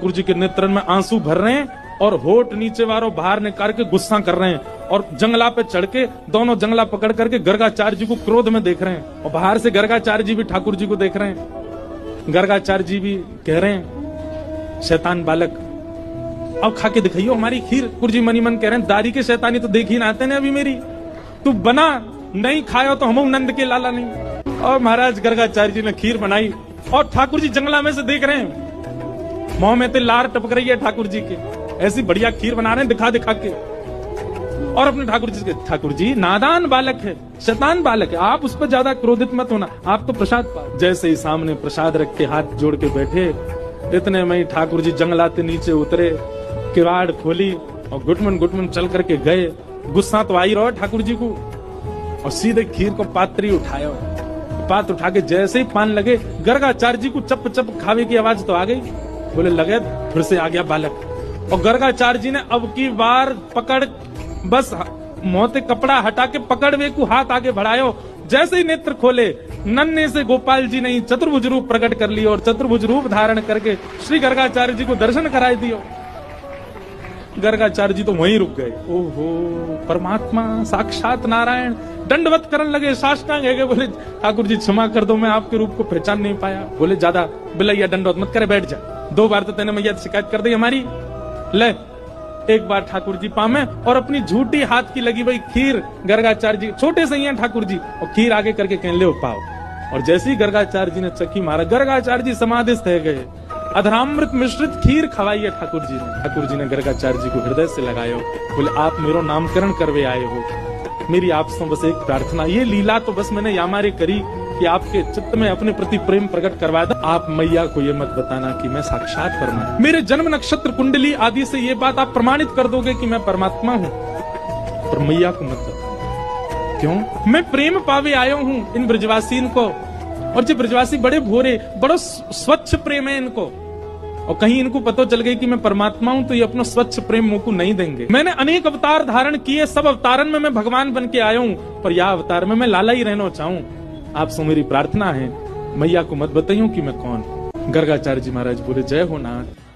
ठाकुर जी के नेत्रन में आंसू भर रहे हैं और होठ नीचे वालों बाहर निकाल के गुस्सा कर रहे हैं और जंगला पे चढ़ के दोनों जंगला पकड़ करके गर्गाचार्य जी को क्रोध में देख रहे हैं और बाहर से गर्गाचार्य जी भी ठाकुर जी को देख रहे हैं। गर्गाचार्य जी भी कह रहे हैं शैतान बालक अब खा के दिखाइयो हमारी खीर। ठाकुर जी मनी मन कह रहे हैं दारी के शैतानी तो देख ही ना आते ने अभी मेरी, तू बना नहीं खायो तो हम नंद के लाला नहीं। और महाराज गर्गाचार्य जी ने खीर बनाई और ठाकुर जी जंगला में से देख रहे हैं, मुंह में तो लार टपक रही है ठाकुर जी के, ऐसी बढ़िया खीर बना रहे हैं दिखा दिखा के। और अपने ठाकुर जी के ठाकुर जी नादान बालक है, शैतान बालक है, आप उस पर ज्यादा क्रोधित मत होना, आप तो प्रसाद पाओ। जैसे ही सामने प्रसाद रख के हाथ जोड़ के बैठे, इतने में ही ठाकुर जी जंगलाते नीचे उतरे, किवाड़ खोली और गुटमन चल करके गए। गुस्सा तो आई रहा ठाकुर जी को और सीधे खीर को पात्री उठाया, पात्र उठा के जैसे ही पान लगे गर्गाचार्य जी को चप चप खावे की आवाज तो आ गई। बोले लगे फिर से आ गया बालक। और गर्गाचार्य जी ने अब की बार पकड़ बस मोते कपड़ा हटा के पकड़ वे को हाथ आगे बढ़ायो। जैसे ही नेत्र खोले नन्हे से गोपाल जी ने चतुर्भुज रूप प्रकट कर लिया और चतुर्भुज रूप धारण करके श्री गर्गाचार्य जी को दर्शन कराए दियो। गर्गाचार्य जी तो वहीं रुक गए। ओहो परमात्मा साक्षात नारायण दंडवत करने लगे, साष्टांग है। बोले ठाकुर जी क्षमा कर दो, मैं आपके रूप को पहचान नहीं पाया। बोले ज्यादा बिलैया दंडवत मत करे, बैठ जा, 2 बार तो तेने मैया शिकायत कर दी हमारी। ले एक बार ठाकुर जी पामे और अपनी झूठी हाथ की लगी भाई खीर गर्गाचार्य जी छोटे से ही हैं ठाकुर जी और खीर आगे करके कह ले पाओ। और जैसे ही गर्गाचार्य जी ने चक्की मारा गर्गाचार्य जी समाधिस्थ रह गए। अधरामृत मिश्रित खीर खवाई है ठाकुर जी ने। ठाकुर जी ने गर्गाचार्य जी को हृदय से लगायो। बोले आप मेरो नामकरण करवे आए हो, मेरी आपसे बस एक प्रार्थना, ये लीला तो बस मैंने यामारे करी कि आपके चित्त में अपने प्रति प्रेम प्रकट करवा दो। आप मैया को ये मत बताना कि मैं साक्षात परमात्मा, मेरे जन्म नक्षत्र कुंडली आदि से ये बात आप प्रमाणित कर दोगे कि मैं परमात्मा हूँ, पर मैया को मत बताना। क्यों? मैं प्रेम पावे आयो हूँ इन ब्रजवासी को, और जो ब्रजवासी बड़े भोरे बड़ो स्वच्छ प्रेम है इनको, और कहीं इनको पता चल गई कि मैं परमात्मा हूं तो ये अपना स्वच्छ प्रेम मुझको नहीं देंगे। मैंने अनेक अवतार धारण किए, सब अवतारन में मैं भगवान बन के आया हूं, पर यह अवतार में मैं लाला ही रहना चाहूं। आपसे मेरी प्रार्थना है मैया को मत बताइयो कि मैं कौन। गर्गाचार्य जी महाराज बोले जय हो नाथ।